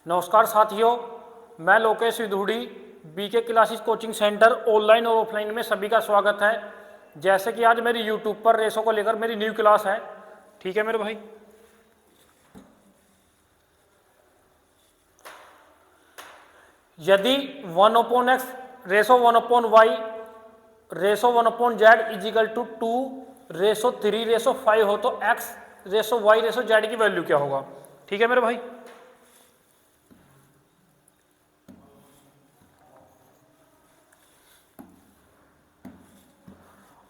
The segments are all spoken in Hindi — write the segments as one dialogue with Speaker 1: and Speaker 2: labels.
Speaker 1: नमस्कार साथियों, मैं Lokesh Vidhuri BK classes coaching centre online और ऑफलाइन में सभी का स्वागत है। जैसे कि आज मेरी यूट्यूब पर रेसों को लेकर मेरी न्यू क्लास है। ठीक है मेरे भाई, यदि 1/x ratio 1/y ratio 1/z is equal to 2 ratio 3 ratio 5 हो तो x ratio y ratio z की वैल्यू क्या होगा। ठीक है मेरे भाई,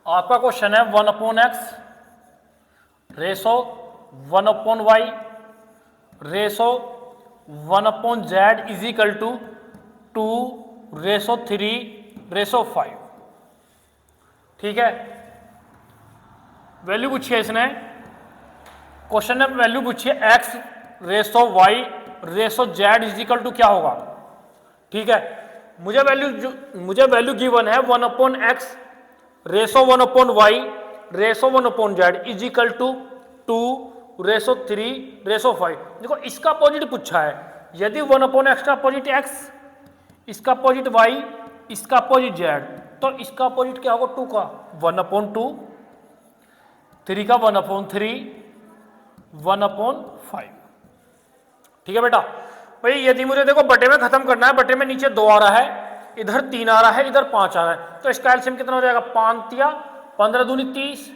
Speaker 1: आपका क्वेश्चन है 1/x ratio 1/y ratio 1/z is equal to 2 ratio 3 ratio 5। ठीक है, वैल्यू पूछी है इसने, क्वेश्चन ने वैल्यू पूछी है x ratio y ratio z is equal to क्या होगा। ठीक है, मुझे वैल्यू गिवन है 1/x ratio 1/y ratio 1/z is equal to 2 ratio 3 ratio 5। देखो इसका अपोजिट पूछा है, यदि 1/x का अपोजिट x, इसका अपोजिट y, इसका अपोजिट z, तो इसका अपोजिट क्या होगा 2 का 1/2, 3 का 1/3, 1/5। ठीक है बेटा भाई, यदि मुझे देखो बटे में खत्म करना है, बटे में नीचे 2 आ रहा है, इधर 3 आ रहा है, इधर 5 आ रहा है, तो इसका एलसीएम कितना हो जाएगा 5 या 15 दूनी 30,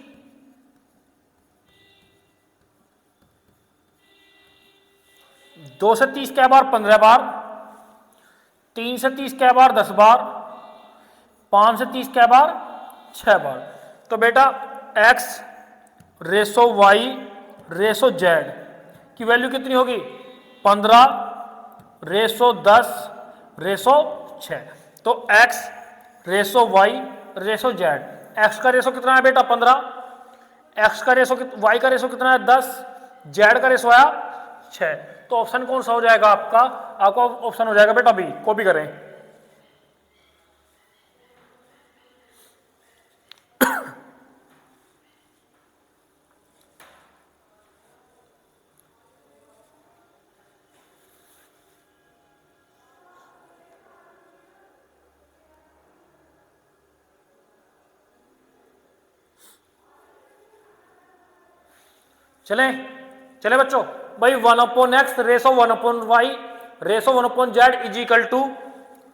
Speaker 1: 2 से 30 कै बार 15 बार, 3 से 30 कै बार 10 बार, 5 से 30 कै बार 6 बार। तो बेटा x ratio y ratio z की वैल्यू कितनी होगी 15 रेसो 10 रेसो 6। तो x ratio y ratio z, x का रेसो कितना है बेटा 15, x का रेसो y का रेसो कितना है 10, z का रेसो आया 6। तो ऑप्शन कौन सा हो जाएगा आपका ऑप्शन हो जाएगा बेटा बी। कॉपी करें, चले बच्चों भाई 1/x ratio 1/y ratio 1/z is equal to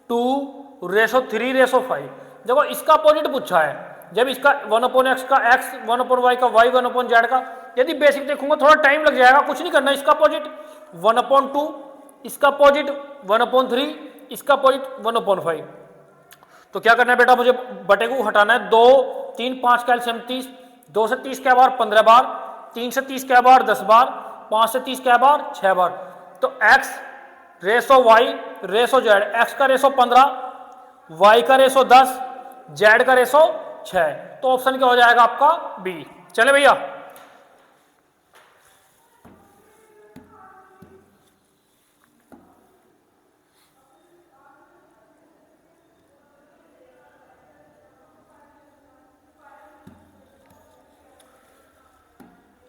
Speaker 1: 2 ratio 3 ratio 5। देखो इसका अपोजिट पूछा है, जब इसका 1/x का x 1/y का y 1/z का, यदि बेसिक देखूंगा थोड़ा टाइम लग जाएगा, कुछ नहीं करना, इसका अपोजिट 1/2, इसका अपोजिट 1/3, इसका अपोजिट 1/5। तो क्या करना है बेटा, मुझे बटे को हटाना है, 2 3 5 का एलसीएम 30, 2 से 30 कै बार 15 बार, 3 से 30 कै बार 10 बार, 5 से 30 कै बार 6 बार। तो x ratio y ratio z, x का रेसो 15, y का रेसो 10, z का रेसो 6। तो ऑप्शन क्या हो जाएगा आपका बी। चले भैया,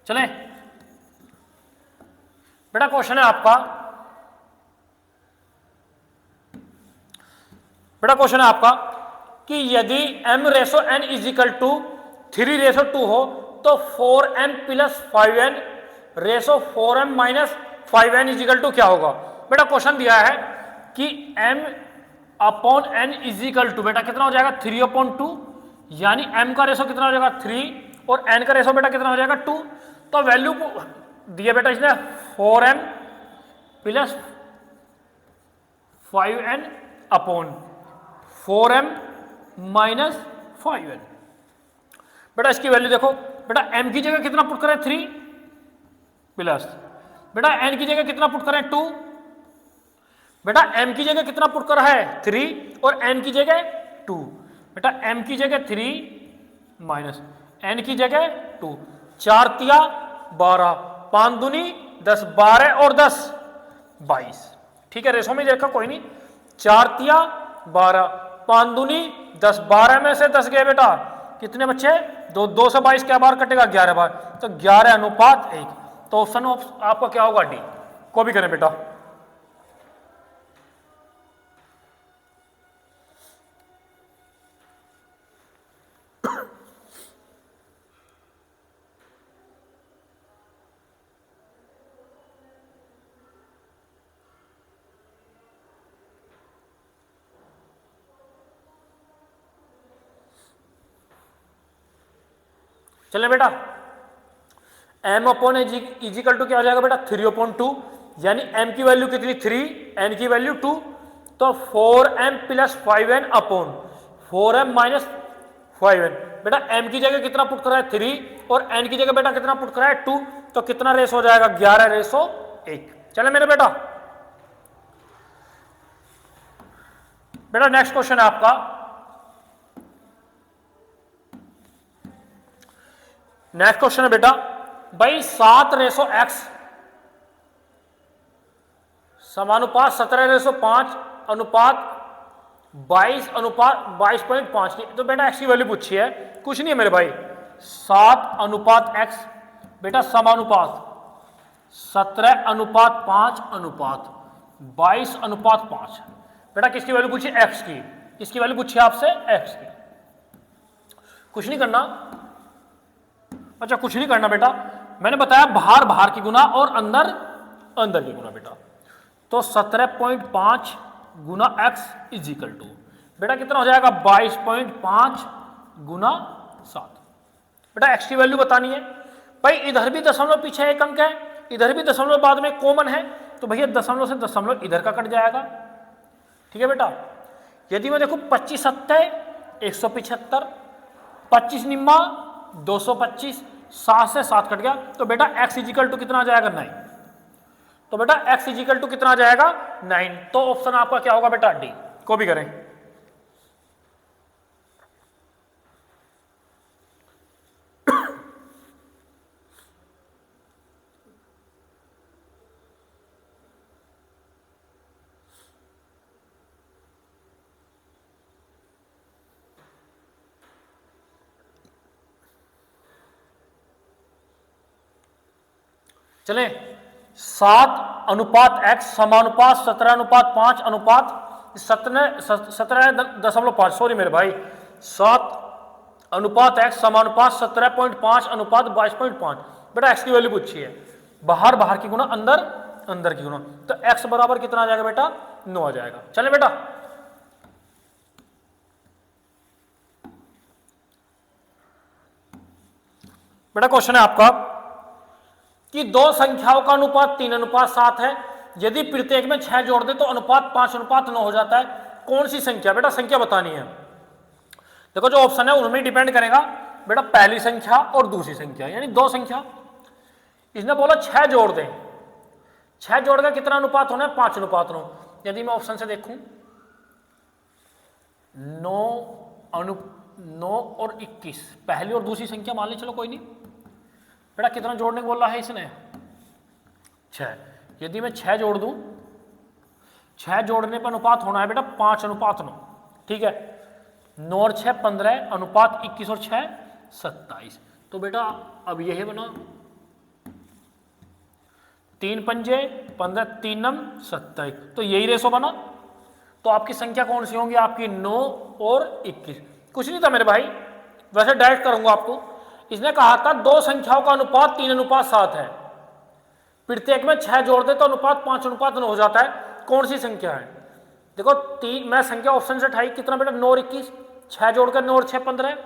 Speaker 1: चलें बेटा, क्वेश्चन है आपका, बेटा क्वेश्चन है आपका कि यदि m ratio n is equal to 3 ratio 2 हो तो 4m plus 5n ratio 4m minus 5n is equal to क्या होगा। बेटा क्वेश्चन दिया है कि m upon n is equal to बेटा कितना हो जाएगा 3/2, यानी m का रेसो कितना हो जाएगा 3 और n का रेसो बेटा कितना हो जाएगा 2। तो वैल्यू दिया बेटा इसने 4m plus 5n upon 4m minus 5n। बेटा इसकी वैल्यू देखो, बेटा m की जगह कितना पुट करें 3 प्लस, बेटा n की जगह कितना पुट करें 2, बेटा m की जगह कितना पुट करा है 3 और n की जगह 2, बेटा m की जगह 3 माइनस n की जगह 2, 4 तिया 12, 5 दूनी 10, 12 और 10 22। ठीक है, रेशो में देखा कोई नहीं, 4 तिया 12, 5 दूनी 10, 12 में से 10 गए बेटा, कितने बच्चे 2 से 22 क्या बार कटेगा 11 बार, तो 11 अनुपात 1। तो ऑप्शन आपका क्या होगा डी। कॉपी करें बेटा, चले बेटा, m अपॉन इजिकल टू क्या हो जाएगा बेटा 3/2, यानी m की वैल्यू कितनी 3, n की वैल्यू 2, तो 4m plus 5n upon 4m minus 5n। बेटा m की जगह कितना पुट करा है 3 और n की जगह बेटा कितना पुट करा है 2, तो कितना रेस हो जाएगा 11:1। चले मेरे बेटा, बेटा नेक्स्ट क्वेश्चन है आपका, नेक्स्ट क्वेश्चन है बेटा भाई 7:x समानुपात 17:5 अनुपात 22:22.5 की। तो बेटा x की वैल्यू पूछी है, कुछ नहीं है मेरे भाई, 7:x बेटा समानुपात 17:5 अनुपात 22:5। बेटा किसकी वैल्यू पूछी, x की, किसकी वैल्यू पूछी आपसे, x की। कुछ नहीं करना, अच्छा कुछ नहीं करना बेटा, मैंने बताया बाहर बाहर की गुना और अंदर अंदर की गुना बेटा। तो 17.5 गुना x इजिकल टू बेटा कितना हो जाएगा 22.5 गुना 7। बेटा x की वैल्यू बतानी है भाई, इधर भी दशमलव पीछे एक अंक है, इधर भी दशमलव बाद में कॉमन है, तो भैया दशमलव से दशमलव इधर का कट जाएगा। ठीक है बेटा, यदि मैं देखूं 25 सत्ते 175, 25 निम्मा 225, 7 से 7 कट गया, तो बेटा x इजिकल टू कितना आ जाएगा 9। तो बेटा x इजिकल टू कितना आ जाएगा 9। तो ऑप्शन आपका क्या होगा बेटा डी, को भी करें। चलें 7:x समानुपात 17:5 अनुपात 17.5, सॉरी मेरे भाई 7:x समानुपात 17.5 अनुपात 22.5। बेटा x की वैल्यू पूछी है, बाहर बाहर की गुना अंदर अंदर की गुना, तो x बराबर कितना आ जाएगा बेटा 9 आ जाएगा। चले बेटा, बेटा क्वेश्चन है आपका कि दो संख्याओं का अनुपात 3:7 है, यदि प्रत्येक में 6 जोड़ दे तो अनुपात 5:9 हो जाता है। कौन सी संख्या, बेटा संख्या बतानी है। देखो जो ऑप्शन है उनमें डिपेंड करेगा बेटा, पहली संख्या और दूसरी संख्या, यानी दो संख्या। इसने बोला 6 जोड़ दें, 6 जोड़ का कितना अनुपात होना है 5:9। यदि मैं ऑप्शन से देखूं 9 और 21, पहली और दूसरी संख्या मान ली, चलो कोई नहीं। बेटा कितना जोड़ने को बोला है इसने 6, यदि मैं 6 जोड़ दूं, 6 जोड़ने पर अनुपात होना है बेटा 5:9। ठीक है, 9 और 6 15 अनुपात 21 और 6 27। तो बेटा अब यही बना 3 पंजे 15 3 नम 27, तो यही रेशो बना। तो आपकी संख्या कौन सी होंगी, आपकी 9 और 21। कुछ नहीं था मेरे भाई, वैसे डायरेक्ट करूंगा आपको। इसने कहा था दो संख्याओं का अनुपात 3:7 है, प्रत्येक में 6 जोड़ दे तो अनुपात 5:9 हो जाता है। कौन सी संख्या है, देखो 3, मैं संख्या ऑप्शन से उठाई, कितना बेटा 9 और 21, 6 जोड़कर 9 और 6 15,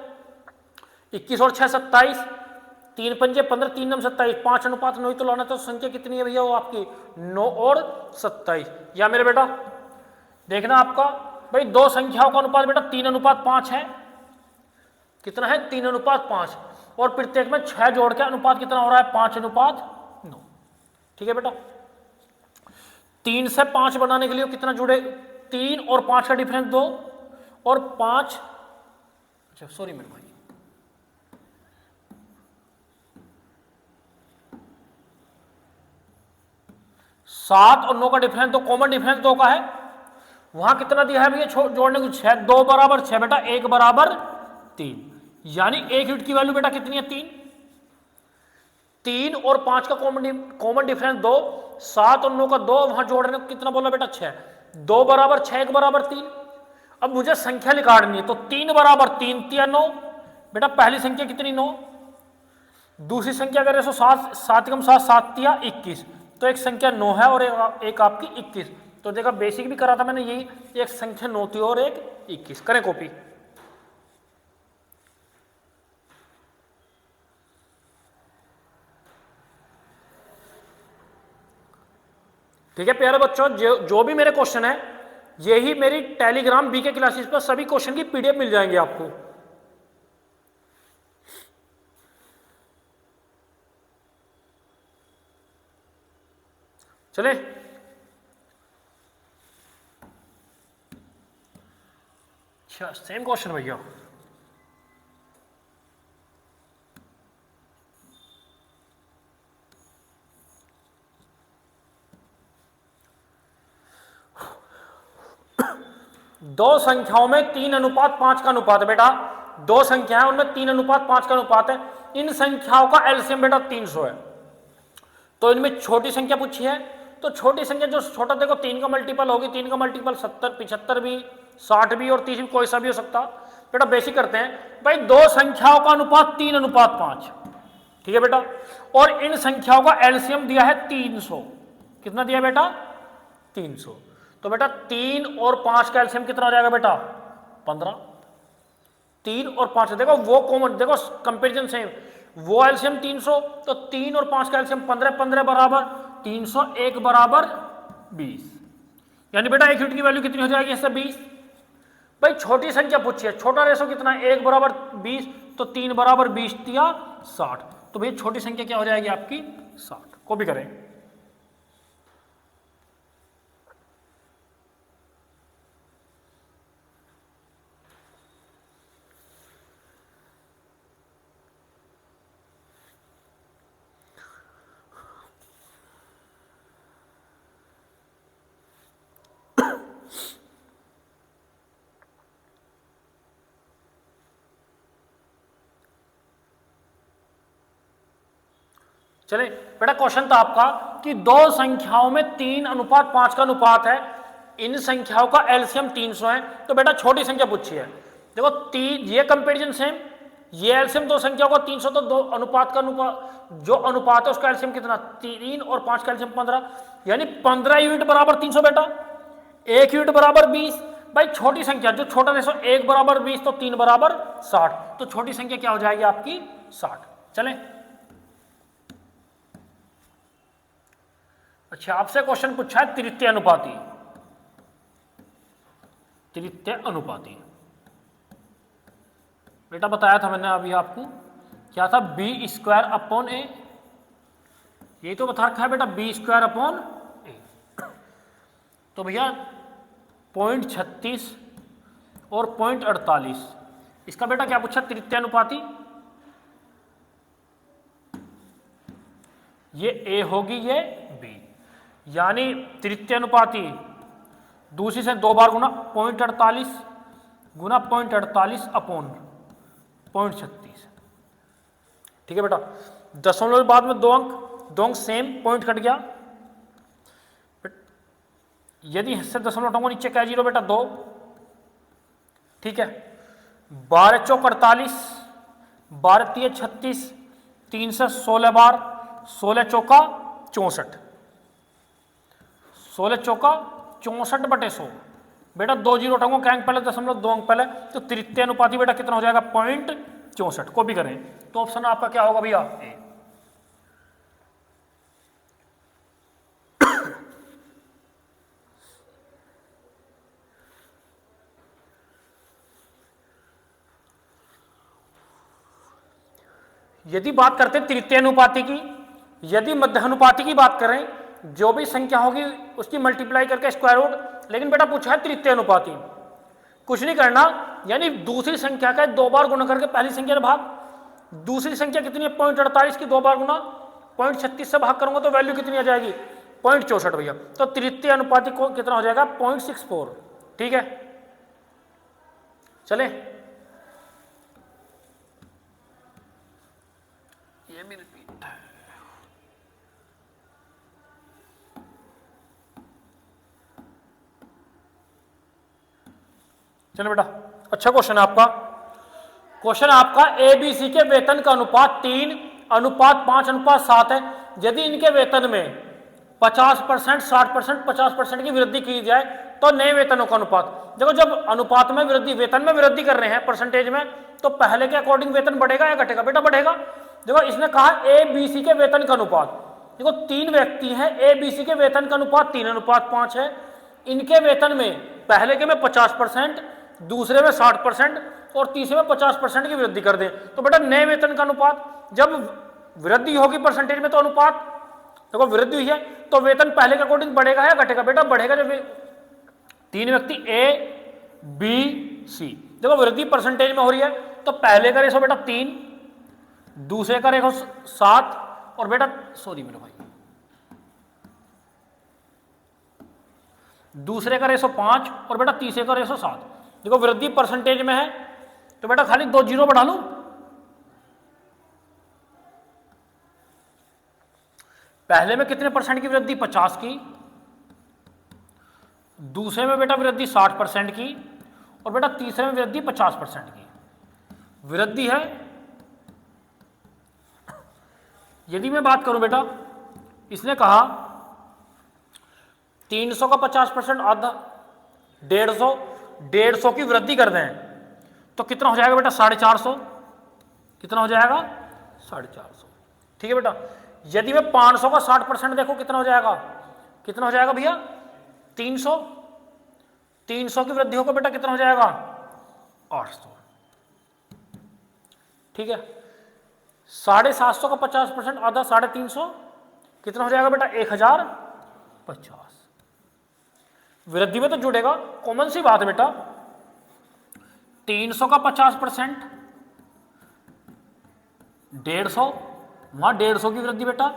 Speaker 1: 21 और 6 27, 3 पंजे 15 3 नम 27, 5:9 ही तो लाना। तो संख्या कितनी है भैया वो आपकी 9 और 27। या मेरे बेटा देखना आपका भाई, दो संख्याओं का अनुपात बेटा 3:5 है, कितना है 3:5, और प्रत्येक में 6 जोड़ के अनुपात कितना हो रहा है 5:9। ठीक है बेटा, 3 से 5 बनाने के लिए कितना जुड़े, 3 और 5 का डिफरेंस 2 और 5, अच्छा सॉरी मेरे भाई, सात और 9 का डिफरेंस, तो कॉमन डिफरेंस 2 का है। वहां कितना दिया है भैया जोड़ने को 6, 2 बराबर 6 बेटा, 1 बराबर 3, यानी एक यूनिट की वैल्यू बेटा कितनी है 3। 3 और 5 का कॉमन डिफरेंस 2, 7 और 9 का 2, वहां जोड़ने को कितना बोला बेटा 6, 2 बराबर 6 1 बराबर 3। अब मुझे संख्या निकालनी है, तो 3 बराबर 3 3 9, बेटा पहली संख्या कितनी 9, दूसरी संख्या अगर 7 7 कम 7 7 तिया 21, तो एक संख्या 9 है और एक आपकी 21। तो देखा बेसिक भी करा था मैंने, यही एक संख्या 9 थी और एक 21। करें कॉपी। ठीक है प्यारे बच्चों, जो भी मेरे क्वेश्चन है, यही मेरी टेलीग्राम बीके क्लासेस पर सभी क्वेश्चन की पीडीएफ मिल जाएंगे आपको। चले, अच्छा सेम क्वेश्चन भैया। दो संख्याओं में 3:5 का अनुपात है बेटा, दो संख्या है उनमें 3:5 का अनुपात है। इन संख्याओं का एलसीएम बेटा 300 है। तो इनमें छोटी संख्या पूछी है, तो छोटी संख्या जो छोटा देखो 3 का मल्टीपल होगी, 3 का मल्टीपल 70, 75 भी, 60 भी और 30 भी, कोई सा भी हो सकता। बेटा बेसिक करते हैं भाई, दो संख्याओं का अनुपात 3:5, ठीक है बेटा, और इन संख्याओं का एलसीएम दिया है 300। कितना दिया बेटा? 300। तो बेटा 3 और 5 का एलसीएम कितना हो जाएगा बेटा? 15। 3 और 5 देखो वो कॉमन, देखो कंपेरिजन सेम, वो एलसीएम 300, तो 3 और 5 का एलसीएम 15, 15 बराबर 300, 1 बराबर 20। यानी बेटा एक यूनिट की वैल्यू कितनी हो जाएगी इससे? 20। भाई छोटी संख्या पूछी है, छोटा रेशो कितना है? 1 बराबर 20, तो 3 बराबर 20 दिया 60। तो भाई छोटी संख्या क्या हो जाएगी आपकी? 60। को भी करें। चले बेटा, क्वेश्चन था आपका कि दो संख्याओं में 3:5 का अनुपात है, इन संख्याओं का एलसीएम 300 है। तो बेटा छोटी संख्या पूछी है, देखो 3, ये कंपेरिजन सेम, ये एलसीएम दो संख्याओं का 300, तो दो अनुपात का जो अनुपात है उसका एलसीएम कितना? 3 और 5 का एलसीएम 15, यानी 15 यूनिट बराबर 300 बेटा, 1 यूनिट बराबर 20। भाई छोटी संख्या जो छोटा रेशो 1 बराबर 20, तो 3 बराबर 60, तो छोटी संख्या क्या हो जाएगी आपकी? 60। चले, अच्छा आपसे क्वेश्चन पूछा है तृतीय अनुपाती। तृतीय अनुपाती बेटा बताया था मैंने अभी आपको, क्या था? b² a, यही तो बता रखा है बेटा, b² a। तो भैया 0.36 और 0.48, इसका बेटा क्या पूछा? तृतीय अनुपाती। ये a होगी, ये b, यानी तृतीय अनुपाती दूसरी से 2 बार गुना 0.48 गुना 0.48 अपॉन 0.36, ठीक है बेटा। दशमलव बाद में 2 अंक, 2 अंक सेम, पॉइंट कट गया। यदि इससे दशमलव हटाऊंगा नीचे क्या जीरो बेटा? 2, ठीक है। 12 चौक 48, 12 तिये 36, 3 से 16 बार, 16 चौका 64, 16 चौका 64/100। बेटा 2 जीरो उठाऊंगा, क्या अंक पहले? दशमलव 2 अंक पहले, तो तृतीय अनुपाती बेटा कितना हो जाएगा? 0.64। को भी करें तो ऑप्शन आपका क्या होगा भैया? ए। यदि बात करते हैं तृतीय अनुपाती की, यदि मध्य अनुपाती की बात करें, जो भी संख्या होगी उसकी मल्टीप्लाई करके स्क्वायर रूट, लेकिन बेटा पूछा है तृतीय अनुपाती, कुछ नहीं करना, यानी दूसरी संख्या का 2 बार गुना करके पहली संख्या से भाग। दूसरी संख्या कितनी है? 0.48 की 2 बार गुना 0.36 से भाग करूंगा तो वैल्यू कितनी आ जाएगी? 0.64 भैया। तो तृतीय अनुपाती को कितना हो जाएगा? 0.64, ठीक है। चले, ये भी रिपीट है। चलो बेटा, अच्छा क्वेश्चन है आपका। क्वेश्चन आपका ABC के वेतन का अनुपात 3:5:7 है। यदि इनके वेतन में 50%, 60%, 50% की वृद्धि की जाए तो नए वेतनों का अनुपात। देखो जब अनुपात में वृद्धि, वेतन में वृद्धि कर रहे हैं परसेंटेज में, तो पहले के अकॉर्डिंग वेतन बढ़ेगा या घटेगा? बेटा बढ़ेगा। देखो इसने कहा ABC के वेतन का अनुपात, देखो 3 व्यक्ति हैं, ए बी सी के वेतन का अनुपात 3:5 है। इनके वेतन में पहले के में 50%, दूसरे में 60% और तीसरे में 50% की वृद्धि कर दें, तो बेटा नए वेतन का अनुपात, जब वृद्धि होगी परसेंटेज में तो अनुपात, देखो वृद्धि हुई है तो वेतन पहले के अकॉर्डिंग बढ़ेगा या घटेगा? बेटा बढ़ेगा। जब 3 व्यक्ति ए बी सी, देखो वृद्धि परसेंटेज में हो रही है तो पहले का रेशो बेटा 3, दूसरे का रेशो 7 और बेटा सॉरी मेरे भाई, दूसरे का रेशो 5 और बेटा तीसरे का रेशो 7। देखो वृद्धि परसेंटेज में है तो बेटा खाली 2 जीरो बढ़ा लूं, पहले में कितने परसेंट की वृद्धि? 50 की, दूसरे में बेटा वृद्धि 60% की और बेटा तीसरे में वृद्धि 50% की वृद्धि है। यदि मैं बात करूं बेटा, इसने कहा 300 का 50% आधा 150 की वृद्धि कर दें तो कितना हो जाएगा बेटा? 450। कितना हो जाएगा? 450। ठीक है बेटा। यदि मैं 500 का 60% देखो कितना हो जाएगा? कितना हो जाएगा भैया? 300। 300 की वृद्धि होगा बेटा कितना हो जाएगा? 800। ठीक है। 750 का 50% आधा 350 कितना हो जाएगा बेटा? 1050। वृद्धि में तो जुड़ेगा, कॉमन सी बात है बेटा। 300 का 50% 150, वहां 150 की वृद्धि बेटा।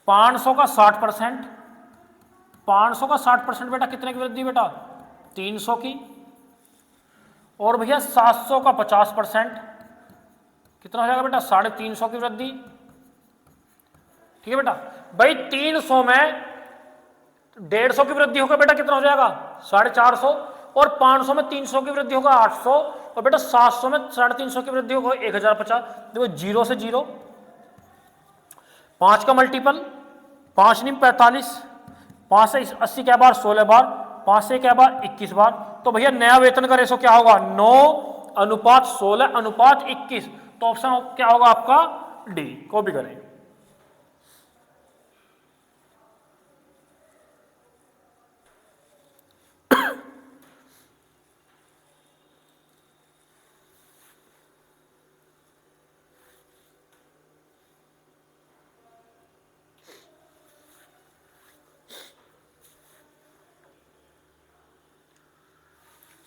Speaker 1: 500 का 60%, 500 का 60% बेटा कितने की वृद्धि बेटा? 300 की। और भैया 700 का 50% कितना हो जाएगा बेटा? 350 की वृद्धि। ठीक है बेटा। भाई 300 में 150 की वृद्धि होगा बेटा कितना हो जाएगा? 450। और 500 में 300 की वृद्धि होगा 800 और बेटा 700 में 350 की वृद्धि होगा 1050। देखो जीरो से जीरो, 5 का मल्टीपल, 5 नहीं 45, 5 से 80 क्या बार? 16 बार, 5 से क्या बार? 21 बार। तो भैया नया वेतन का रेशो क्या होगा? 9:16:21। तो ऑप्शन क्या होगा आपका? डी। कॉपी करें।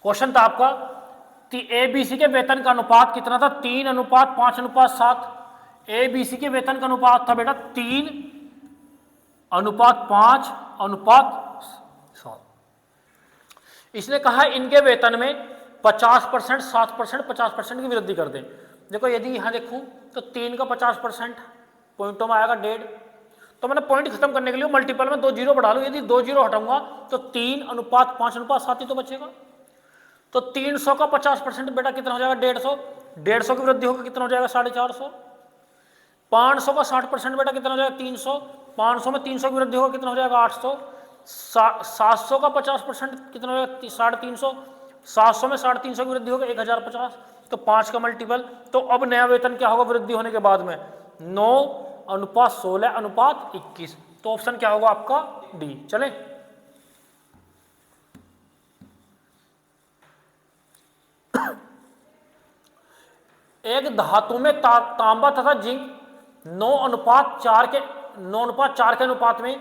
Speaker 1: क्वेश्चन था आपका कि ए बी सी के वेतन का अनुपात कितना था? 3:5:7। ए बी सी के वेतन का अनुपात था बेटा 3:5:7। इसने कहा इनके वेतन में 50%, 7%, 50% की वृद्धि कर दें। देखो यदि यहां देखूं तो 3 का 50% पॉइंटों में आएगा 1.5। तो मैंने पॉइंट खत्म करने के लिए मल्टीपल में 2 जीरो बढ़ा लूं। यदि 2 जीरो हटाऊंगा तो 3:5:7 ही तो बचेगा। तो 300 का 50% बेटा कितना हो जाएगा? 150। 150 की वृद्धि होगा कितना हो जाएगा? 450। 500 का 60% बेटा कितना हो जाएगा? 300। 500 में 300 की वृद्धि होगा कितना हो जाएगा? 800। 700 का 50% कितना हो जाएगा? 350। 700 में 350 की वृद्धि होगा 1050। तो 5 का मल्टीपल। तो अब नया वेतन क्या होगा वृद्धि होने के बाद में? 9:16:21। तो ऑप्शन क्या होगा आपका? डी। चले। एक धातु में तांबा तथा जिंक 9:4 के अनुपात में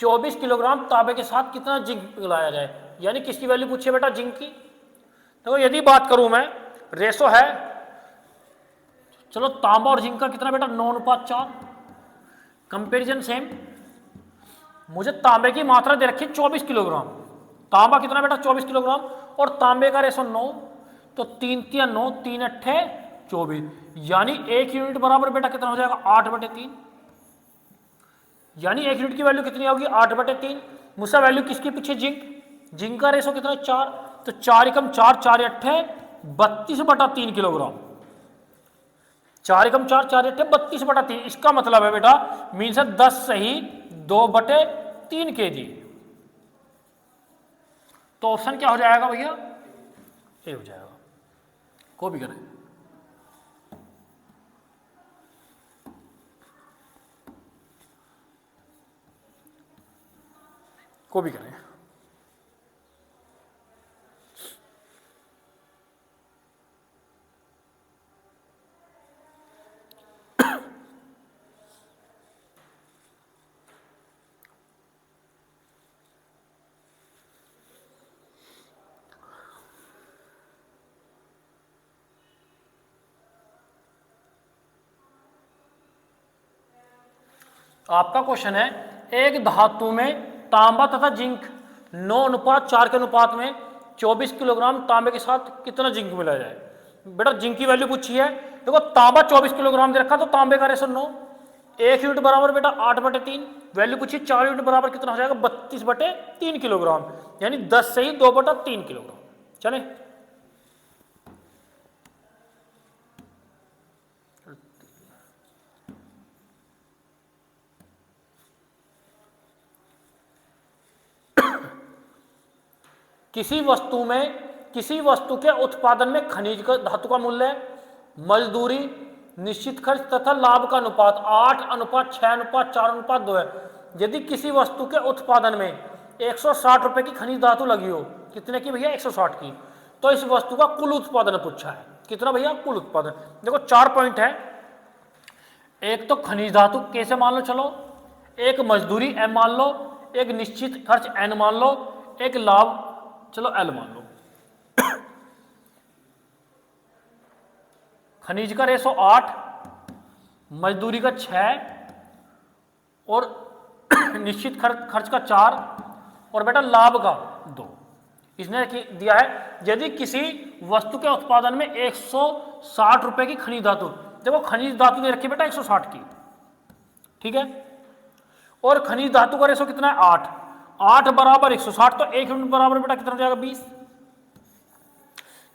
Speaker 1: 24 किलोग्राम तांबे के साथ कितना जिंक मिलाया जाए? यानी किसकी वैल्यू पूछी है बेटा? जिंक की। देखो यदि बात करूं मैं, रेशो है, चलो तांबा और जिंक का कितना बेटा? 9:4। Comparison same. मुझे तांबे की मात्रा दे रखी 24 किलोग्राम। तांबा कितना बेटा? 24 किलोग्राम। और तांबे का रेशो 9, तो 3 × 9, 3 × 8 24। यानी 1 यूनिट बराबर बेटा कितना हो जाएगा? 8/3। यानी 1 यूनिट की वैल्यू कितनी होगी? 8/3। मुझसे वैल्यू किसके पीछे? जिंक। जिंक का रेशो कितना? 4। तो 4 × 4 4 × 8 32/3 किलोग्राम। 4 × 4 4 × 8 32/3। इसका मतलब है बेटा मीन्स है 10 सही 2/3 kg। तो ऑप्शन क्या हो जाएगा भैया? ए हो जाएगा। को भी करें। को भी करें। आपका क्वेश्चन है एक धातु में तांबा तथा जिंक 9:4 के अनुपात में 24 किलोग्राम तांबे के साथ कितना जिंक मिलाया जाए। बेटा जिंक की वैल्यू पूछी है, देखो तांबा 24 किलोग्राम दे रखा तो तांबे का रेशो 9, 1 यूनिट बराबर बेटा 8/3, वैल्यू पूछी 4 यूनिट बराबर कितना हो जाएगा 32/3 किलोग्राम, यानी 10 से ही 2/3 किलोग्राम। चले किसी वस्तु के उत्पादन में खनिज का धातु का मूल्य, मजदूरी, निश्चित खर्च तथा लाभ का अनुपात 8:6:4:2 है। यदि किसी वस्तु के उत्पादन में 160 रुपए की खनिज धातु लगी हो, कितने की भैया 160 की, तो इस वस्तु का कुल उत्पादन पूछा है। कितना भैया कुल उत्पादन। देखो 4 पॉइंट है, एक तो खनिज धातु कैसे मान लो, चलो एक मजदूरी M मान लो, एक निश्चित खर्च N मान लो, एक लाभ चलो L मान लो। खनिज का रेशो 8, मजदूरी का 6 और निश्चित खर्च का 4 और बेटा लाभ का 2। इसने दिया है यदि किसी वस्तु के उत्पादन में 160 रुपए की खनिज धातु, देखो खनिज धातु दे रखी बेटा 160 की, ठीक है, और खनिज धातु का रेशो कितना है 8, 8 बराबर 160, तो 1 यूनिट बराबर बेटा कितना हो जाएगा 20,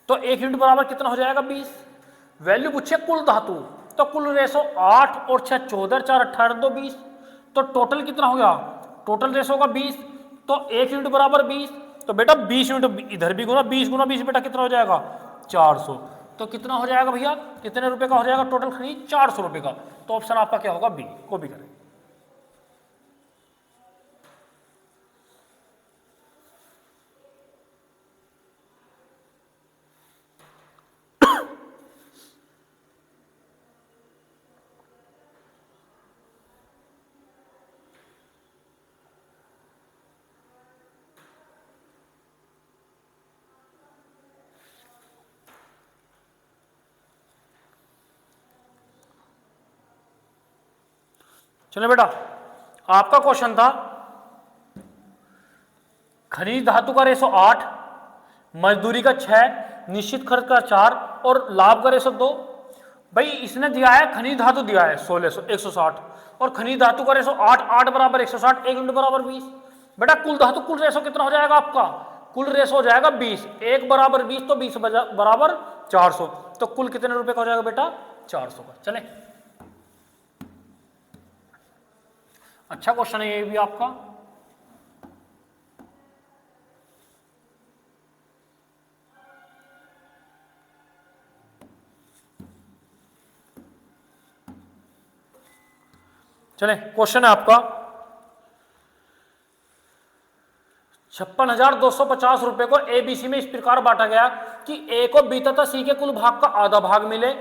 Speaker 1: तो 1 यूनिट बराबर कितना हो जाएगा 20। वैल्यू पूछे कुल धातु, तो कुल रेशो 8 और 6 14, 4 18, 2 20, तो टोटल कितना हो गया, टोटल रेशो का 20, तो 1 यूनिट बराबर 20, तो बेटा 20 यूनिट इधर भी गुना 20 गुना 20 बेटा कितना हो जाएगा 400, तो कितना हो जाएगा भैया कितने रुपए का हो जाएगा टोटल खनिज 400 रुपए का। तो ऑप्शन आपका क्या होगा बी, को भी करें। चलो बेटा आपका क्वेश्चन था खनिज धातु का रेशो 8, मजदूरी का 6, निश्चित खर्च का 4 और लाभ का रेशो 2। भाई इसने दिया है खनिज धातु दिया है 160 और खनिज धातु का रेशो 8, 8 बराबर 160, 1 यूनिट बराबर 20। बेटा कुल धातु कुल रेशो कितना हो जाएगा आपका, कुल रेशो हो जाएगा 20, 1 बराबर 20 तो 20 बराबर 400, तो कुल कितने रुपए का हो जाएगा बेटा 400 का। चले अच्छा क्वेश्चन है ये भी आपका। चले क्वेश्चन है आपका 56,250 रुपए को एबीसी में इस प्रकार बांटा गया कि ए को बी तथा सी के कुल भाग का आधा भाग मिले,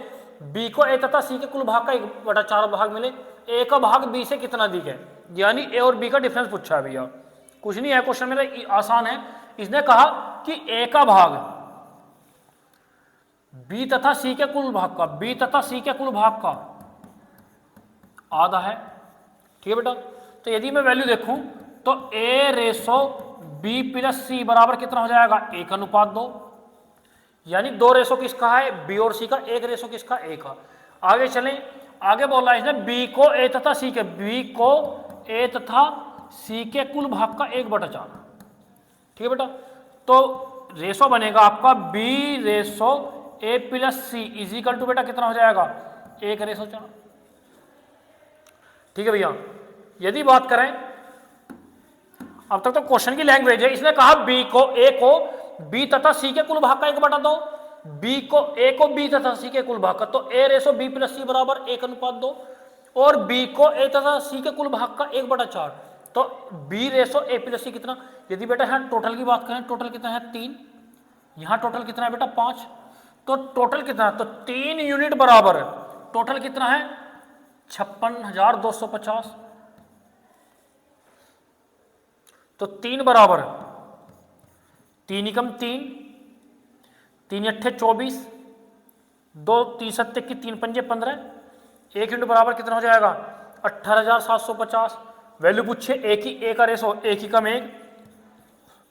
Speaker 1: बी को ए तथा सी के कुल भाग का 1/4 भाग मिले। ए का भाग बी से कितना अधिक है, यानी ए और बी का डिफरेंस पूछा है भैया। कुछ नहीं है क्वेश्चन मेरा आसान है। इसने कहा कि ए का भाग बी तथा सी के कुल भाग का, बी तथा सी के कुल भाग का आधा है, ठीक है बेटा। तो यदि मैं वैल्यू देखूं तो ए रेशो बी प्लस सी बराबर कितना हो जाएगा 1:2, यानी 2 रेशो किसका है बी और सी का, 1 रेशो किसका ए का। आगे चलें, आगे बोला है इसने बी को ए तथा सी के, बी को ए तथा सी के कुल भाग का 1/4, ठीक है बेटा। तो रेशो बनेगा आपका B ratio A plus C is equal to बेटा कितना हो जाएगा 1:4, ठीक है भैया। यदि बात करें अब तक तो क्वेश्चन की लैंग्वेज है, इसने कहा बी को ए को बी तथा सी के कुल भाग का 1/2, बी को ए को बी तथा सी के कुल भाग का, तो ए रेशो बी प्लस सी बराबर 1:2 और बी को ए तथा सी के कुल भाग का 1/4, तो बी रेसो ए प्लस सी कितना, यदि बेटा यहाँ टोटल की बात करें, टोटल कितना है 3, यहाँ टोटल कितना है बेटा 5, तो टोटल कितना, तो 3 यूनिट बराबर टोटल कितना है 56,250, तो 3 बराबर 3 एकम 3, 3 अट्ठे 24, 2 3 सत्ते की 3 पंजे 15, 1 यूनिट बराबर कितना हो जाएगा 18,750। वैल्यू पूछे एक ही, ए का रेशो एक ही कम एक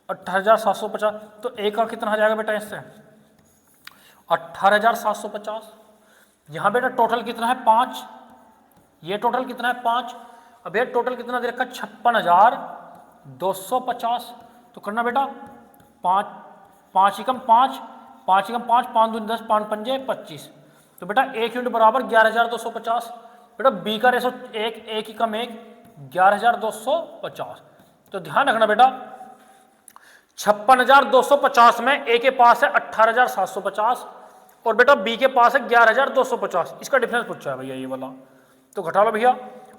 Speaker 1: 18,750, तो ए का कितना हो जाएगा बेटा इससे 18,750। यहाँ बेटा टोटल कितना है 5, ये टोटल कितना है 5, अब ये टोटल कितना दे रखा 56,250, तो करना बेटा 5 5 एकम 5 5 एकम 5 5 दूनी 10 5 पंजे 25, तो बेटा 1 यूनिट बराबर 11,250। बेटा बी का रेशो एक एकम 1 11,250, तो ध्यान रखना बेटा 56,250 में ए के पास है 18,750 और बेटा बी के पास है 11,250, इसका डिफरेंस पूछा है भैया ये वाला, तो घटा लो भैया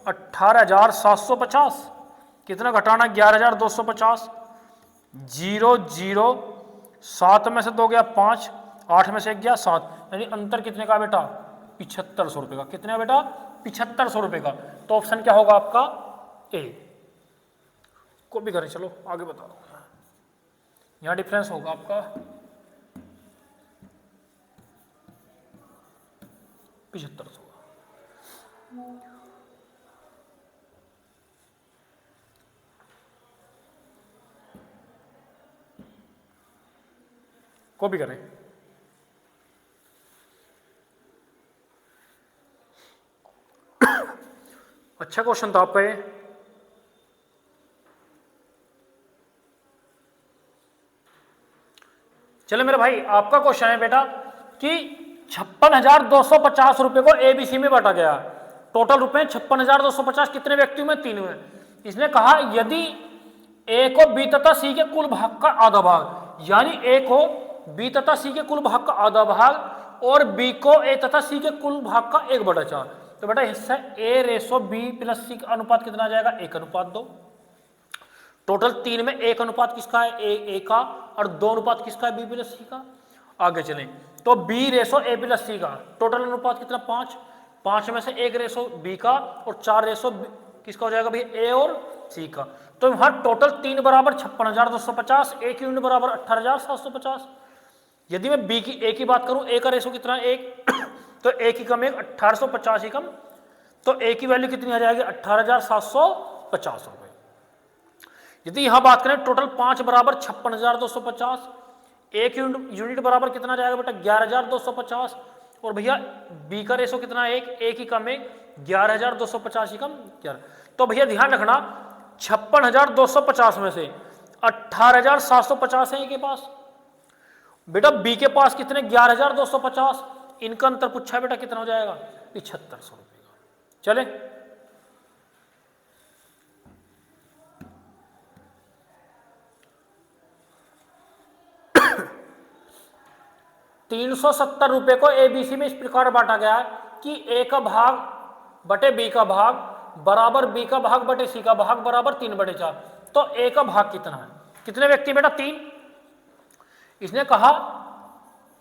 Speaker 1: 18,750 कितना घटाना 11,250, 0 0 7 में से 2 गया 5, 8 में से 1 गया 7, यानी अंतर कितने का बेटा 7500 रुपये का, कितने का बेटा 7500 रुपये का, तो ऑप्शन क्या होगा आपका ए। को भी करें, चलो आगे बता दो, यहां डिफरेंस होगा आपका 7500 का। को भी करें, अच्छा क्वेश्चन था आपका ये। चलो मेरे भाई आपका क्वेश्चन है बेटा कि 56,250 रुपए को एबीसी में बांटा गया, टोटल रुपए 56,250, कितने व्यक्तियों में 3 में। इसने कहा यदि ए को बी तथा सी के कुल भाग का आधा भाग, यानी ए को बी तथा सी के कुल भाग का आधा भाग और बी को ए तथा सी के कुल भाग का 1/4, तो बेटा हिस्सा ए रेशो बी प्लस सी का अनुपात कितना आ जाएगा 1:2। टोटल 3 में 1 अनुपात किसका है ए का और 2 अनुपात किसका है बी प्लस सी का। आगे चलें तो बी रेशो ए प्लस सी का टोटल अनुपात कितना 5, 5 में से 1 रेशो बी का और 4 रेशो किसका हो जाएगा भैया ए और सी का, तो वहां टोटल 3 बराबर 56,250, ए की यूनिट बराबर 18,750। यदि मैं बी की ए की बात करूं, ए का रेशो कितना 1 तो ए की कम 1 1850 ही कम, तो ए की वैल्यू कितनी आ जाएगी 18,750 रुपए। यदि यहां बात करें टोटल 5 बराबर 56,250, एक यूनिट बराबर कितना जाएगा बेटा 11,250 और भैया बी का रेशो कितना 1 एक ही कम 1 11,250 ही कम 11, तो भैया ध्यान रखना 56,250 में से 18,750 है के पास, बेटा बी के पास कितने 11,250, इनका अंतर पूछा है बेटा कितना हो जाएगा 7500 रुपए का। चले 370 रुपए को एबीसी में इस प्रकार बांटा गया है कि ए का भाग बटे बी का भाग बराबर बी का भाग बटे सी का भाग बराबर 3/4, तो ए का भाग कितना है, कितने व्यक्ति बेटा 3। इसने कहा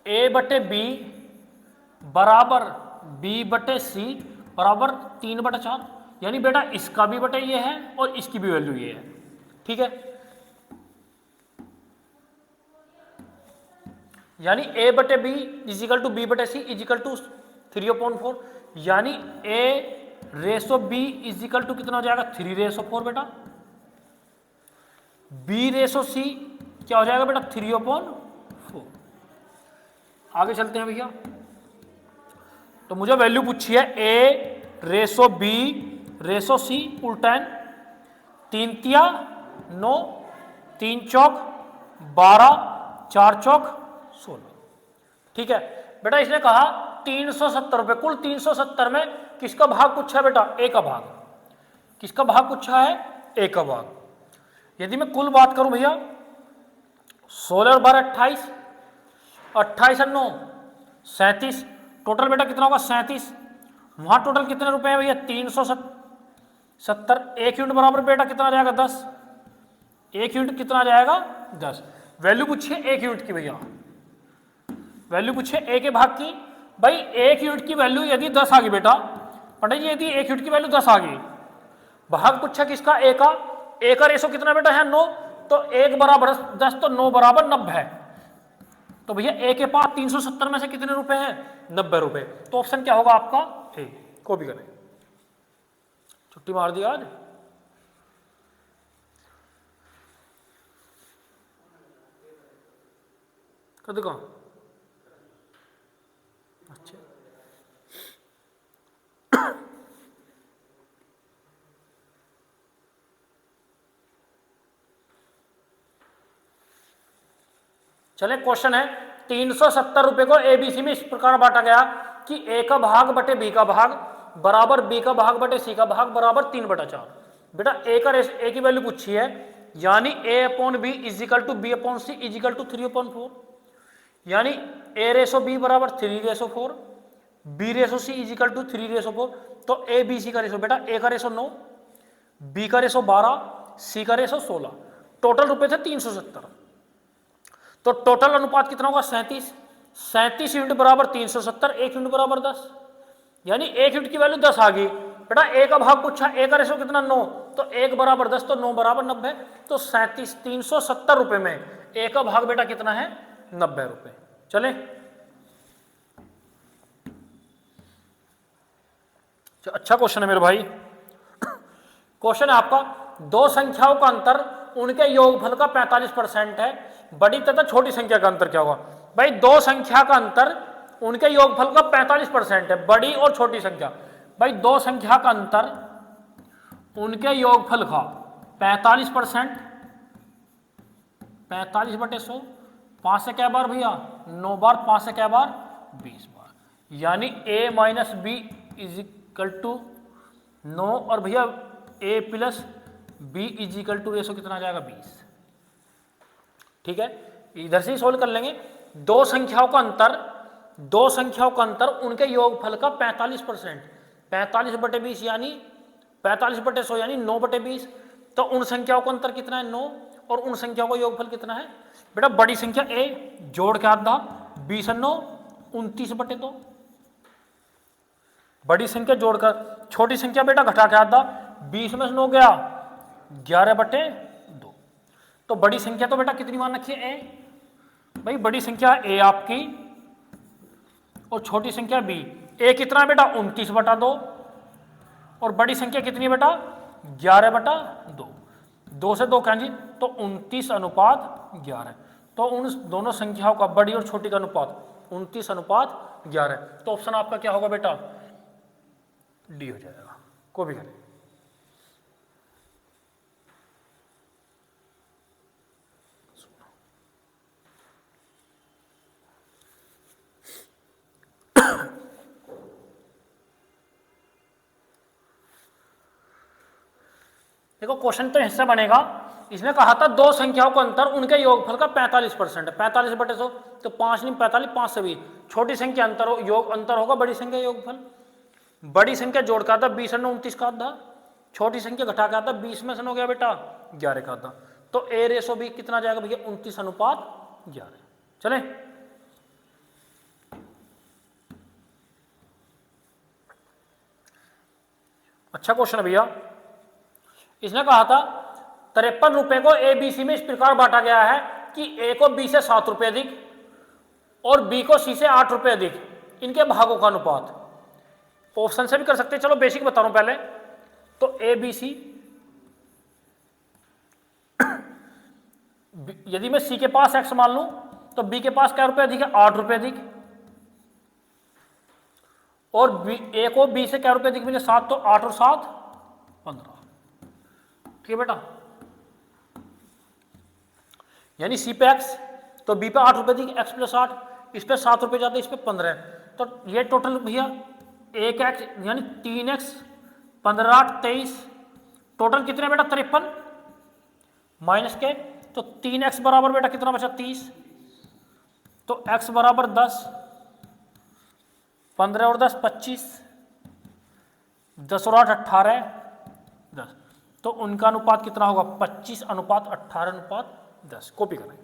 Speaker 1: ए बटे बी बराबर बी बटे सी बराबर 3/4, यानी बेटा इसका भी बटे ये है और इसकी भी वैल्यू ये है, ठीक है। यानी a बटे बी इजिकल टू बी बटे सी इजिकल टू 3/4, यानी a ratio b is equal to कितना हो जाएगा 3/4 बेटा, b रेशो c क्या हो जाएगा बेटा 3/4। आगे चलते हैं भैया, तो मुझे वैल्यू पूछी है a ratio b ratio c Ultan 3 तिया 9 3 चौक 12 4 चौक 16, ठीक है बेटा। इसने कहा 370 रुपए, कुल 370 में किसका भाग पूछा है बेटा ए का भाग, किसका भाग पूछा है ए का भाग। यदि मैं कुल बात करूं भैया 16 और 12 28, 28 और 9 37, टोटल बेटा कितना होगा 37। वहां टोटल कितने रुपए है भैया 370, 70, 1 यूनिट बराबर बेटा कितना आ जाएगा 10, 1 यूनिट कितना आ जाएगा 10। वैल्यू पूछिए 1 यूनिट की भैया, वैल्यू पूछिए ए के भाग की। भाई 1 यूनिट की वैल्यू यदि 10 आ गई बेटा, पंडित जी यदि 1 यूनिट की वैल्यू 10 आ गई, भाग पूछा किसका, ए का रेशो कितना बेटा है 9, तो 1 बराबर 10 तो 9 बराबर 90 है। तो भैया ए के पास 370 में से कितने रुपए हैं, 90 रुपए। तो ऑप्शन क्या होगा आपका ए। कॉपी करें, छुट्टी मार दी आज। कर दो, अच्छा चले क्वेश्चन है 370 रुपए को एबीसी में इस प्रकार बांटा गया कि ए का भाग बटे बी का भाग बराबर बी का भाग बटे सी का भाग बराबर 3/4। बेटा ए की वैल्यू पूछी है, यानी A upon B equal to B upon C equal to 3/4, यानी ए रेसो बी बराबर 3/4, B ratio C equal to 3/4। तो ए बी सी का रेसो बेटा, ए का रेसो 9, बी का रेसो 12, सी का रेसो 16, टोटल रुपए थे 370। तो टोटल अनुपात कितना होगा 37, 37 यूनिट बराबर 370, 1 यूनिट बराबर 10, यानी 1 यूनिट की वैल्यू 10 आ गई। बेटा ए का भाग पूछा, ए का रेशो कितना 9, तो 1 बराबर 10 तो 9 बराबर 90। तो 370 रुपए में ए का भाग बेटा कितना है 90 रुपए। चले अच्छा क्वेश्चन है मेरे भाई। क्वेश्चन है आपका, दो संख्याओं का अंतर उनके योगफल का 45% है, बड़ी तथा छोटी संख्या का अंतर क्या होगा। भाई दो संख्या का अंतर उनके योगफल का 45% है, बड़ी और छोटी संख्या। भाई दो संख्या का अंतर उनके योगफल का 45%, 45/100, 5 से क्या बार भैया 9 बार, 5 से क्या बार 20 बार, यानी a minus B is equal to 9 और भैया a plus B is equal to ratio कितना आ जाएगा 20। ठीक है, इधर से ही सोल्व कर लेंगे। दो संख्याओं का अंतर उनके योगफल का 45%, 45/20 यानी 45/100 यानी 9/20। तो उन संख्याओं का अंतर कितना है 9 और उन संख्याओं का योगफल कितना है बेटा, बड़ी संख्या a जोड़ के आधा 20 और 9 29/2, बड़ी संख्या जोड़कर छोटी संख्या बेटा घटा के आधा 20 में से 9 गया 11/2। तो बड़ी संख्या तो बेटा कितनी मान रखी है a, भाई बड़ी संख्या a आपकी और छोटी संख्या b। a कितना बेटा 29/2 और बड़ी संख्या कितनी बेटा 11/2, 2 से 2 जी तो 29:11। तो उन दोनों संख्याओं का बड़ी और छोटी का अनुपात 29:11। तो ऑप्शन आपका क्या होगा बेटा डी हो जाएगा। को भी करें देखो क्वेश्चन तो हिस्सा बनेगा। इसने कहा था दो संख्याओं का अंतर उनके योगफल का 45% है, 45/100 तो 5 नहीं 45, 5 से 20। छोटी संख्या अंतर होगा बड़ी संख्या योगफल, बड़ी संख्या जोड़ का था 20 और 29 का आधा, छोटी संख्या घटा का था 20 में से हो गया बेटा 11 का आधा। तो a रेशो भी कितना जाएगा भैया 29:11। चले अच्छा क्वेश्चन है भैया। इसने कहा था 53 रुपए को ए बी सी में इस प्रकार बांटा गया है कि ए को बी से 7 रुपए अधिक और बी को सी से 8 रुपए अधिक, इनके भागों का अनुपात। ऑप्शन से भी कर सकते हैं, चलो बेसिक बता रहा हूं पहले। तो ए बी सी, यदि मैं सी के पास एक्स मान लूं तो बी के पास क्या रुपए अधिक है 8 रुपए अधिक, और ए को बी से क्या रुपए अधिक मिले 7, तो 8 और 7 15। ठीक है बेटा, यानी सी पे एक्स तो बी पे 8 रुपए अधिक, एक्स प्लस 8, इस पे 7 रुपए ज्यादा, इस पे 15 है। तो ये टोटल भैया 1x यानी 3x 15 8 23, टोटल कितने बेटा 53 माइनस के, तो 3x बराबर बेटा कितना बचा 30, तो x बराबर 10, 15 और 10 25, 10 और 8 18, तो उनका अनुपात कितना होगा 25 अनुपात 18 अनुपात 10। कॉपी करें।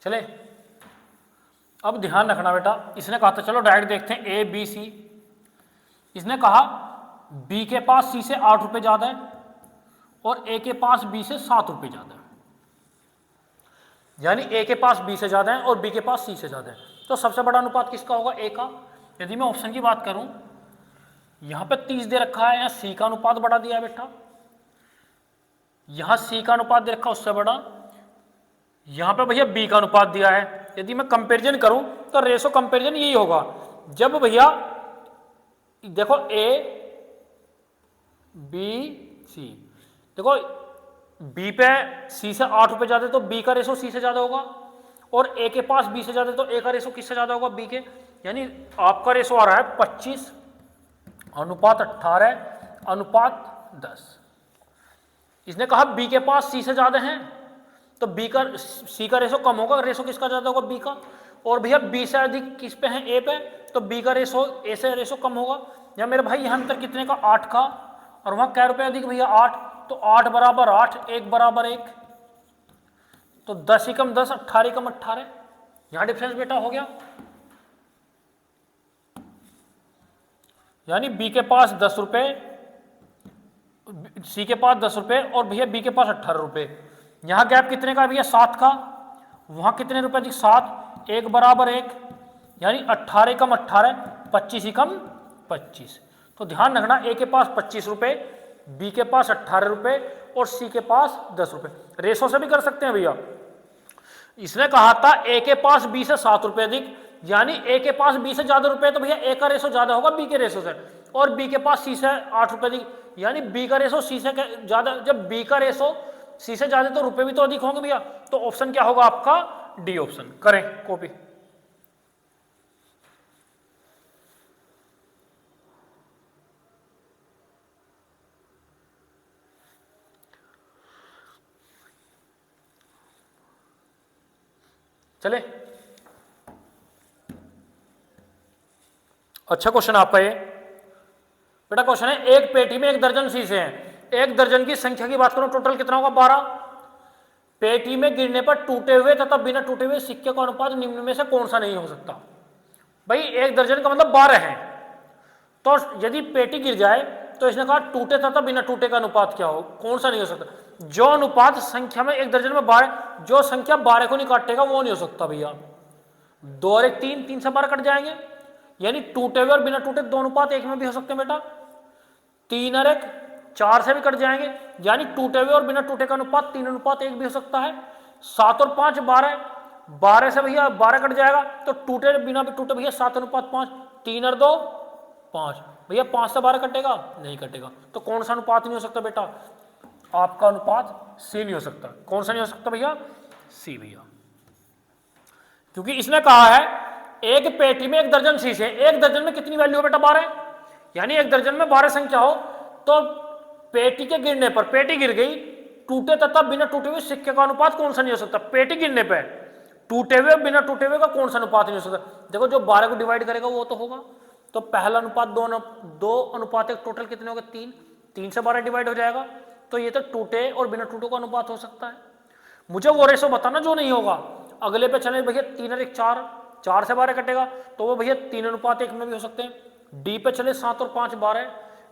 Speaker 1: चले, अब ध्यान रखना बेटा, इसने कहा था, चलो डायरेक्ट देखते हैं ए बी सी। इसने कहा बी के पास सी से 8 रुपये ज्यादा है और ए के पास बी से 7 रुपये ज्यादा है, यानी ए के पास बी से ज्यादा है और बी के पास सी से ज्यादा है। तो सबसे बड़ा अनुपात किसका होगा? ए का। यदि मैं ऑप्शन की बात करूं, यहां पे 30 दे रखा है, यहां सी का अनुपात बड़ा दिया है बेटा, यहां सी का अनुपात दे रखा है उससे बड़ा, यहां पे भैया बी का अनुपात दिया है। यदि मैं कंपैरिजन करूं तो रेशो कंपैरिजन यही होगा, जब भैया देखो ए बी सी, देखो बी पे सी से 8 रुपए ज्यादा तो बी का रेशो सी से ज्यादा होगा, और ए के पास बी से ज्यादा तो ए का रेशो किससे ज्यादा होगा? बी के। यानी आपका रेशो आ रहा है 25 अनुपात 18 अनुपात 10। इसने कहा बी के पास सी से ज्यादा है तो बी का सी का रेशो कम होगा, रेशो किसका ज्यादा होगा? बी का। और भैया बी से अधिक किस पे है? ए पे, तो बी का रेशो ए से रेशो कम होगा। या मेरे भाई यहां अंतर कितने का? 8 का, और वहां क्या रुपए अधिक भैया? 8, तो 8 बराबर 8, 1 बराबर 1, तो 10 ही कम 10, 18 ही कम 18, यहां डिफरेंस बेटा हो गया। यानी बी के पास 10 रुपए, सी के पास 10 रुपए और भैया बी के पास 18 रुपए। यहां गैप कितने का भैया? 7 का, वहां कितने रुपए अधिक? 7, 1 बराबर 1, यानी 18 कम 18, 25 ही कम 25। तो ध्यान रखना, ए के पास 25 रुपए, बी के पास 18 रुपए और सी के पास 10 रुपए। रेशो से भी कर सकते हैं भैया। इसने कहा था ए के पास बी से 7 रुपए अधिक, यानी ए के पास बी से ज्यादा रुपए, तो भैया ए का रेशो ज्यादा होगा बी के रेशो से, और बी के पास सी से 8 रुपए अधिक, यानी बी का रेशो सी से ज्यादा। जब बी का रेशो सी से ज्यादा तो रुपए भी तो अधिक होंगे भैया, तो ऑप्शन क्या होगा आपका? D option. करें कॉपी। चले, अच्छा क्वेश्चन आपका ये बेटा। क्वेश्चन है, एक पेटी में 1 दर्जन शीशे हैं, 1 दर्जन की संख्या की बात करो, टोटल कितना होगा? 12। पेटी में गिरने पर टूटे हुए तथा बिना टूटे हुए सिक्के का अनुपात निम्न में से कौन सा नहीं हो सकता? भाई 1 दर्जन का मतलब 12 है, तो यदि पेटी गिर जाए तो इसने कहा टूटे तथा बिना टूटे का अनुपात क्या हो? कौन सा नहीं हो सकता? जो अनुपात संख्या में 1 दर्जन में 12, जो संख्या 12 को नहीं काटेगा वो नहीं हो सकता भैया। 2 और 1 3, 3 से 12 कट जाएंगे, यानी टूटे हुए और बिना टूटे 2 अनुपात 1 में भी हो सकते हैं बेटा। 3 और 1 4 से भी कट जाएंगे, यानी टूटे हुए और बिना टूटे का अनुपात 3 अनुपात 1 भी हो सकता है। 7 और 5 12, 12 से भैया 12 कट जाएगा, तो टूटे बिना भी टूटे भैया 7 अनुपात 5, 3 और 2 5, भैया 5 से 12 कटेगा? नहीं कटेगा। तो कौन सा अनुपात नहीं हो सकता बेटा? आपका अनुपात सी नहीं हो सकता। कौन सा नहीं हो सकता भैया? सी भैया, क्योंकि इसने कहा है एक पेटी में 1 दर्जन शीशे, 1 दर्जन में कितनी वैल्यू हो बेटा? 12, यानी 1 दर्जन में 12 संख्या हो, तो पेटी के गिरने पर, पेटी गिर गई, टूटे तथा बिना टूटे हुए सिक्के का अनुपात कौन सा नहीं हो सकता? पेटी गिरने पे टूटे हुए बिना टूटे हुए का कौन सा अनुपात नहीं हो सकता? देखो जो 12 को डिवाइड करेगा वो तो होगा, तो पहला अनुपात 2 अनुपात 1, टोटल कितने हो गए? 3, 3 से 12 डिवाइड हो जाएगा, तो ये तो टूटे और बिना टूटे का अनुपात हो सकता है। मुझे वो रेशो बताना जो नहीं होगा। अगले पे चले भैया, 3 और 1 4, 4 से 12 कटेगा, तो वो भैया 3 अनुपात 1 में भी हो सकते हैं। डी पे चले 7 और 5 12,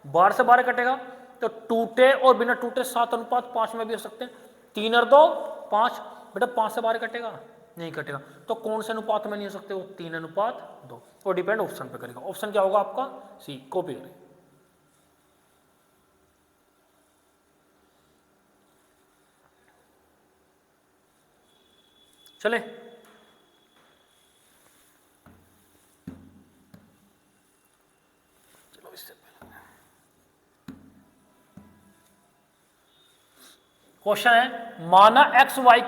Speaker 1: 12 से 12 कटेगा, तो टूटे और बिना टूटे 7 अनुपात 5 में भी हो सकते हैं। 3 और 2 5, बेटा 5 से 12 कटेगा? नहीं कटेगा। तो कौन से अनुपात में नहीं हो सकते? वो 3 अनुपात 2, वो डिपेंड ऑप्शन पे करेगा। ऑप्शन क्या होगा आपका? सी। कॉपी करें। चले, चलो इससे पहले क्वेश्चन है, माना एक्स वाई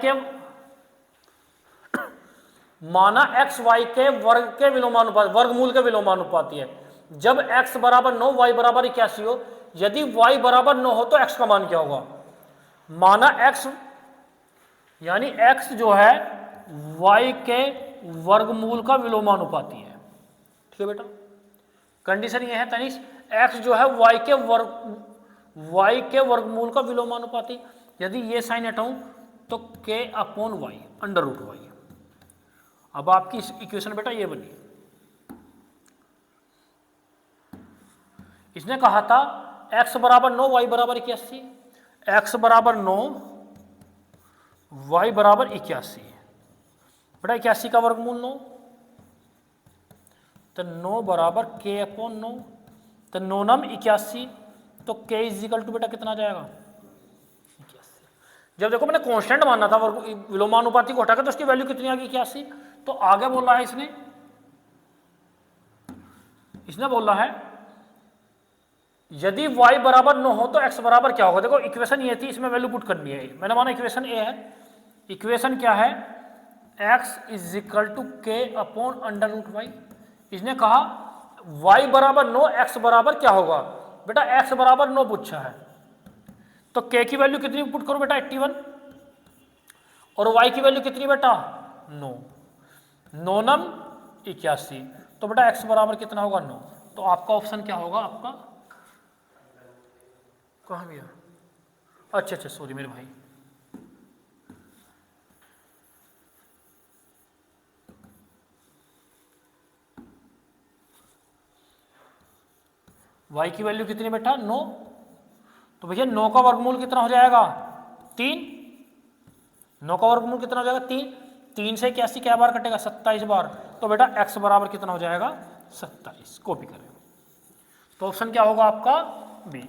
Speaker 1: के वर्ग के विलोमानुपात, वर्गमूल के विलोमानुपाती है। जब x बराबर 9 y बराबर 81 हो, यदि y बराबर 9 हो तो x का मान क्या होगा? माना x यानी x जो है y के वर्गमूल का विलोमानुपाती है। ठीक है बेटा, कंडीशन ये है तनिष, x जो है y के वर्गमूल का विलोमानुपाती। यदि ये साइन हटाऊं तो k upon Y under root Y. अब आपकी इक्वेशन बेटा ये बनी। इसने कहा था x बराबर 9 y बराबर 81, x बराबर 9 y बराबर 81। बेटा 81 का वर्गमूल 9, तो 9 बराबर k अपॉन 9, तो 9 नम 81, तो k इज इक्वल टू बेटा कितना आ जाएगा? 81। जब देखो मैंने कांस्टेंट मानना था विलोमानुपाती को हटाकर, तो उसकी वैल्यू कितनी आ गई? 81। तो आगे बोल रहा है इसने बोल रहा है यदि y बराबर 9 हो तो x बराबर क्या होगा? देखो इक्वेशन ये थी, इसमें वैल्यू पुट करनी है। मैंने माना इक्वेशन ए है। इक्वेशन क्या है? x is equal to k upon under root Y. इसने कहा y बराबर 9, x बराबर क्या होगा? बेटा x बराबर 9 पूछा है, तो k की वैल्यू कितनी पुट करो बेटा? 81। और y की वैल्यू कितनी बेटा? 9। 9 नम 81, तो बेटा x बराबर कितना होगा? 9। तो आपका ऑप्शन क्या होगा? आपका कहाँ गया? अच्छा सॉरी मेरे भाई, y की वैल्यू कितनी बेटा? 9। तो भैया 9 का वर्गमूल कितना हो जाएगा? 3। 9 का वर्गमूल कितना हो जाएगा? 3। 3 से 81 क्या बार कटेगा? 27 बार। तो बेटा x बराबर कितना हो जाएगा? 27। कॉपी करें, तो ऑप्शन क्या होगा आपका? बी।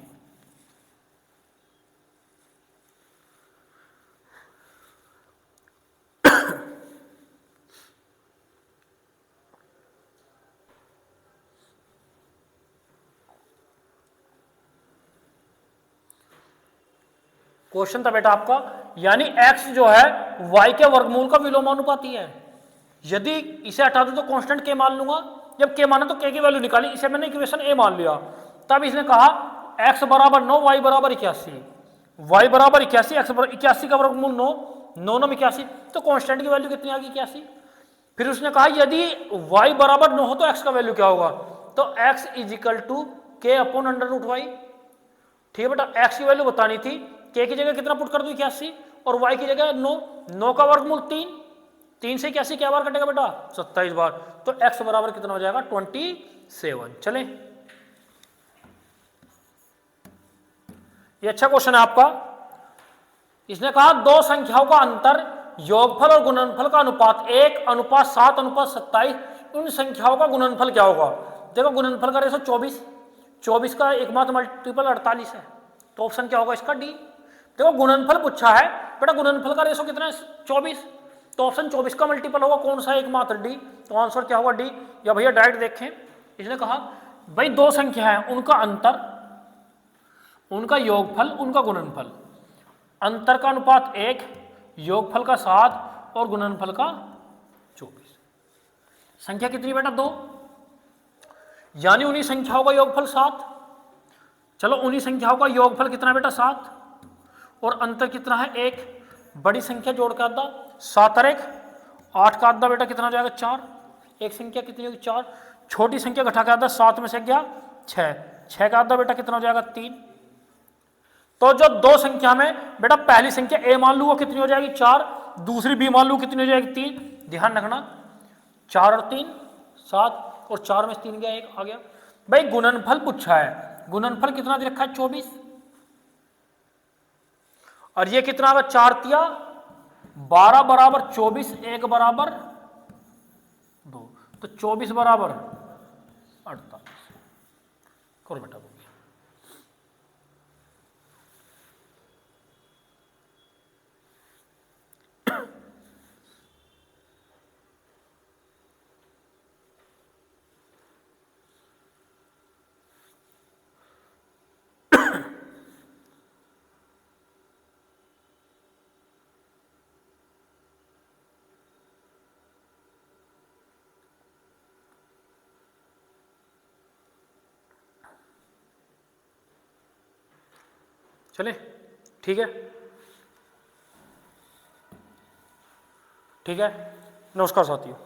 Speaker 1: क्वेश्चन था बेटा आपका, यानी x जो है y के वर्गमूल का विलोमानुपाती है। यदि इसे हटा दो तो कांस्टेंट k मान लूंगा। जब k माना तो k की वैल्यू निकाली, इसे मैंने इक्वेशन a मान लिया। तब इसने कहा x बराबर 9, y बराबर 81। y बराबर 81, x बराबर 81 का वर्गमूल 9, 9 9 81, तो कांस्टेंट की वैल्यू कितनी आ गई? 81। फिर उसने कहा यदि y बराबर 9 हो तो x का वैल्यू क्या होगा? तो x is equal to k upon under root Y. ठीक है बेटा, x की वैल्यू बतानी थी, k की जगह कितना पुट कर दो? 81, और y की जगह 9। 9 का वर्गमूल 3, 3 से 81 क्या बार कटेगा बेटा? 27 बार। तो x बराबर कितना हो जाएगा? 27। चले, ये अच्छा क्वेश्चन है आपका। इसने कहा दो संख्याओं का अंतर योगफल और गुणनफल का अनुपात 1:7:27, उन संख्याओं का गुणनफल क्या होगा? देखो गुणनफल का रेशो 24, 24 का एकमात्र मल्टीपल 48 है, तो ऑप्शन क्या होगा इसका? डी। देखो गुणनफल पूछा है बेटा, गुणनफल का रेशो कितना है? 24, तो ऑप्शन 24 का मल्टीपल होगा कौन सा? एकमात्र, डी। तो आंसर क्या होगा? डी। या भैया डायरेक्ट देखें, इसने कहा भाई दो संख्या है, उनका अंतर, उनका योगफल, उनका गुणनफल। अंतर का अनुपात 1, योगफल का 7 और गुणनफल का 24। संख्या कितनी बेटा? 2, यानी उन्हीं संख्याओं का योगफल 7। चलो उन्हीं संख्याओं का योगफल कितना बेटा? 7, और अंतर कितना है? 1। बड़ी संख्या जोड़ के आधा, 7 और 1 8 का आधा बेटा कितना हो जाएगा? 4। एक संख्या कितनी होगी? 4। छोटी संख्या घटा के आधा, 7 में से गया 6, 6 का आधा बेटा कितना हो जाएगा? 3। तो जो दो संख्या में बेटा पहली संख्या a मान लू वो कितनी हो जाएगी? 4। दूसरी b मान लू कितनी हो जाएगी? 3। ध्यान रखना, 4 और 3 7, और 4 में से 3 गया, 1 आ गया। भाई गुणनफल पूछा है, गुणनफल कितना दे रखा है? 24। और ये कितना होगा? 4 तिया 12 बराबर 24, 1 बराबर 2, तो 24 बराबर 48। करो बेटा, चले, ठीक है, ठीक है। नमस्कार साथियों।